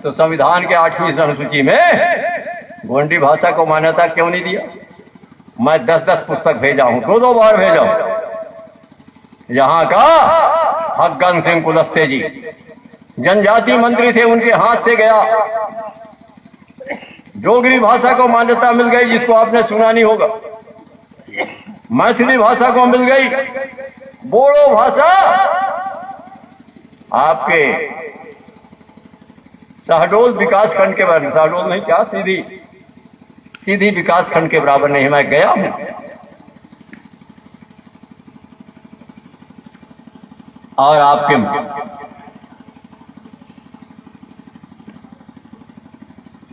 तो संविधान के 8वीं अनुसूची में गोंडी भाषा को मान्यता क्यों नहीं दिया? मैं 10-10 पुस्तक भेजा हूं, 2-2 बार भेजा हूं। यहाँ का फग्गन सिंह कुलस्ते जी जनजाति मंत्री थे, उनके हाथ से गया। डोगरी भाषा को मान्यता मिल गई, जिसको आपने सुना नहीं होगा। मैथिली भाषा को मिल गई। बोडो भाषा आपके शहडोल विकास खंड के बराबर, शहडोल नहीं क्या, सीधी विकास खंड के बराबर नहीं। मैं गया हूं। और आपके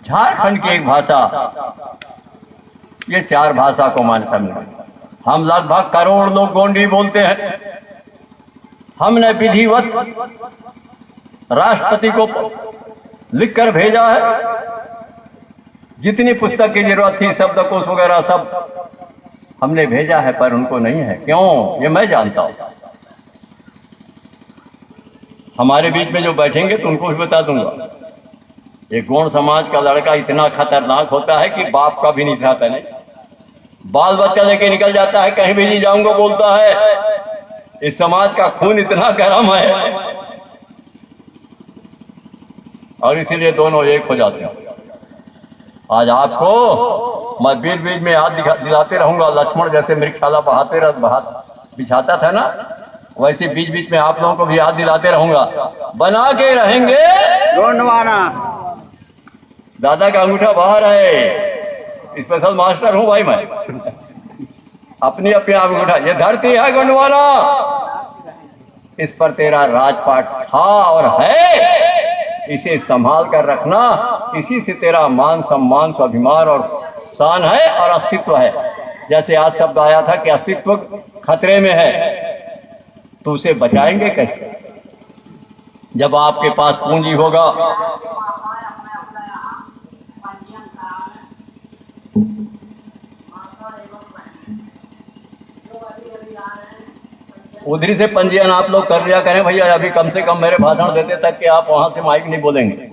झारखंड की एक भाषा, ये 4 भाषा को मान्यता मिल गई। हम लगभग करोड़ लोग गोंडी बोलते हैं। हमने विधिवत राष्ट्रपति को लिखकर भेजा है। जितनी पुस्तक की जरूरत थी, शब्दकोश वगैरह सब हमने भेजा है, पर उनको नहीं है। क्यों? ये मैं जानता हूं। हमारे बीच में जो बैठेंगे तो उनको भी बता दूंगा। एक गोंड समाज का लड़का इतना खतरनाक होता है कि बाप का भी नहीं चाहता, नहीं बाल बच्चा लेके निकल जाता है, कहीं भी नहीं जाऊंगा बोलता है। इस समाज का खून इतना गर्म है और इसीलिए दोनों एक हो जाते हैं। आज आपको मैं बीच बीच में याद दिलाते रहूंगा। लक्ष्मण जैसे मृगशाला बिछाता था ना, वैसे बीच बीच में आप लोगों को भी याद दिलाते रहूंगा। बना के रहेंगे गोंडवाना। दादा का अंगूठा बाहर है, स्पेशल मास्टर हूं भाई मैं। अपनी अंगूठा, ये धरती है गोंडवाना, इस पर तेरा राजपाट था और है। इसे संभाल कर रखना, इसी से तेरा मान सम्मान स्वाभिमान और शान है और अस्तित्व है। जैसे आज शब्द आया था कि अस्तित्व खतरे में है, तो उसे बचाएंगे कैसे? जब आपके पास पूंजी होगा। उधरी से पंजीयन आप लोग कर लिया करें भैया। अभी कम से कम मेरे भाषण देते तक कि आप वहां से माइक नहीं बोलेंगे।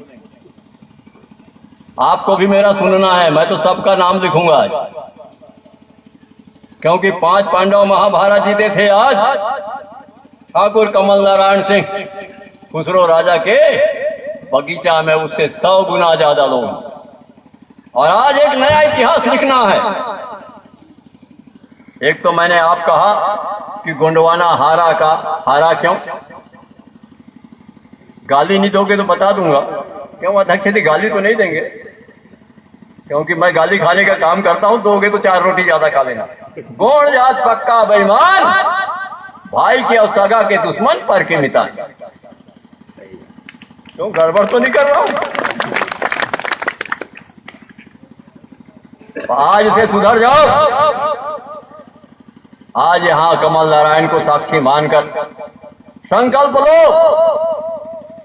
आपको भी मेरा सुनना है। मैं तो सबका नाम लिखूंगा आज, क्योंकि 5 पांडव महाभारत जीते थे। आज ठाकुर कमल नारायण सिंह खुसरो राजा के बगीचा में उससे 100 गुना ज्यादा लोग। और आज एक नया इतिहास लिखना है। एक तो मैंने आप कहा कि गोंडवाना हारा क्यों? गाली नहीं दोगे तो बता दूंगा। क्यों अध्यक्ष जी? गाली तो नहीं देंगे, क्योंकि मैं गाली खाने का काम करता हूं। दोगे तो 4 रोटी ज्यादा खा लेना। गोंड जात पक्का बेईमान, भाई के और सगा के दुश्मन, पर के मिता। क्यों, गड़बड़ तो नहीं कर रहा हूं? आज से सुधर जाओ। आज यहां कमल नारायण को साक्षी मानकर संकल्प लो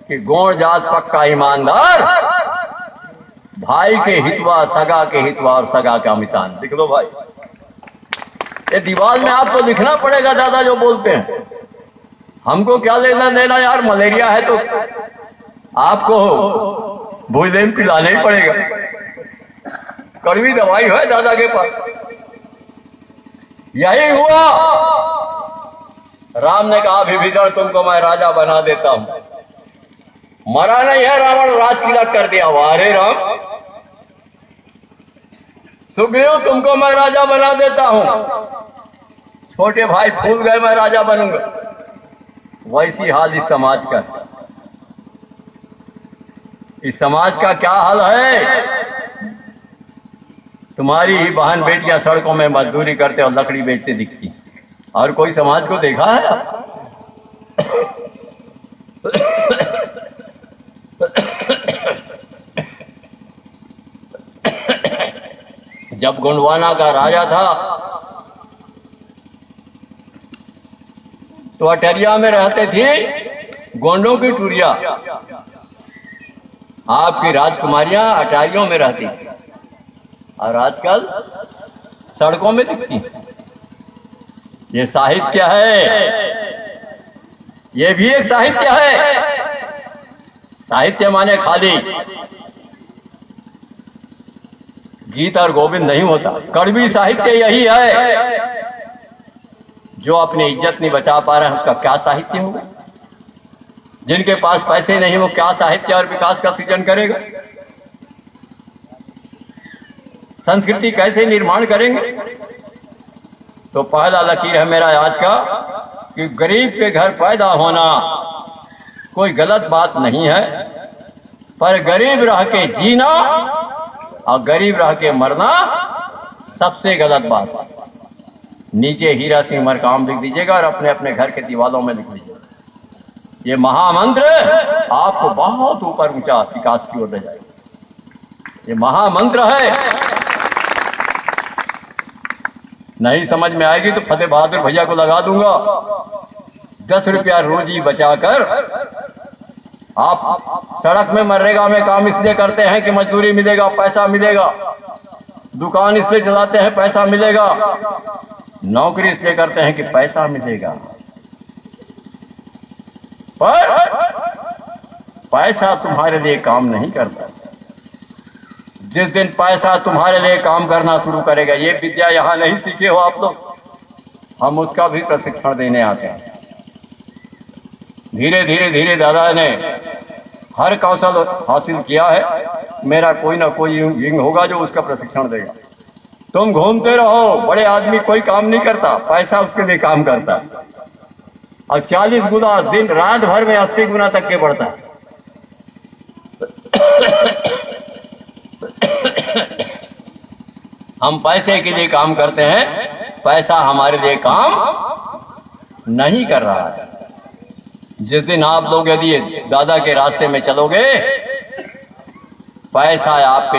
कि गोंड जात पक्का ईमानदार, भाई के हितवा, सगा के हितवा और सगा का मितान। लिख लो भाई। ये दीवार में आपको लिखना पड़ेगा। दादा जो बोलते हैं, हमको क्या लेना देना यार। मलेरिया है तो आपको भूलेम पिलाना ही पड़ेगा। कड़वी दवाई है दादा के पास। यही हुआ। राम ने कहा विभीषण तुमको मैं राजा बना देता हूं। मरा नहीं है रावण, राज तिलक कर दिया। वारे राम। सुग्रीव तुमको मैं राजा बना देता हूं। छोटे भाई फूल गए, मैं राजा बनूंगा। वैसी हाल इस समाज का। इस समाज का क्या हाल है? तुम्हारी ही बहन बेटियां सड़कों में मजदूरी करते और लकड़ी बेचते दिखती। और कोई समाज को देखा है? जब गोंडवाना का राजा था तो अटरिया में रहते थे गोंडों की टुरिया। आपकी राजकुमारियां अटारियों में रहती और आजकल सड़कों में दिखती। ये साहित्य है, ये भी एक साहित्य है। साहित्य माने खाली गीत और गोविंद नहीं होता। कड़वी साहित्य यही है। जो अपनी इज्जत नहीं बचा पा रहे हैं उसका क्या साहित्य होगा? जिनके पास पैसे नहीं वो क्या साहित्य और विकास का सृजन करेगा? संस्कृति कैसे निर्माण करेंगे? तो पहला लकीर है मेरा आज का कि गरीब के घर पैदा होना कोई गलत बात नहीं है, पर गरीब रह के जीना और गरीब रह के मरना सबसे गलत बात है। नीचे हीरा सिंह मरकाम लिख दीजिएगा और अपने अपने घर के दीवारों में लिख दीजिएगा। ये महामंत्र आपको बहुत ऊपर ऊंचा विकास की ओर ले जाएगा। ये महामंत्र है। नहीं समझ में आएगी तो फतेह बहादुर भैया को लगा दूंगा। 10 रुपया रोजी बचाकर आप सड़क में मनरेगा में काम इसलिए करते हैं कि मजदूरी मिलेगा, पैसा मिलेगा। दुकान इसलिए चलाते हैं, पैसा मिलेगा। नौकरी इसलिए करते हैं कि पैसा मिलेगा। पर पैसा तुम्हारे लिए काम नहीं करता। जिस दिन पैसा तुम्हारे लिए काम करना शुरू करेगा, ये विद्या यहां नहीं सीखे हो आप लोग, हम उसका भी प्रशिक्षण देने आते हैं। धीरे धीरे धीरे दादा ने हर कौशल हासिल किया है। मेरा कोई ना कोई विंग होगा जो उसका प्रशिक्षण देगा। तुम घूमते रहो, बड़े आदमी कोई काम नहीं करता, पैसा उसके लिए काम करता है। और 40 गुना दिन रात भर में 80 गुना तक के बढ़ता है। हम पैसे के लिए काम करते हैं, पैसा हमारे लिए काम नहीं कर रहा है। जिस दिन आप लोग यदि दादा के रास्ते में चलोगे, पैसा आपके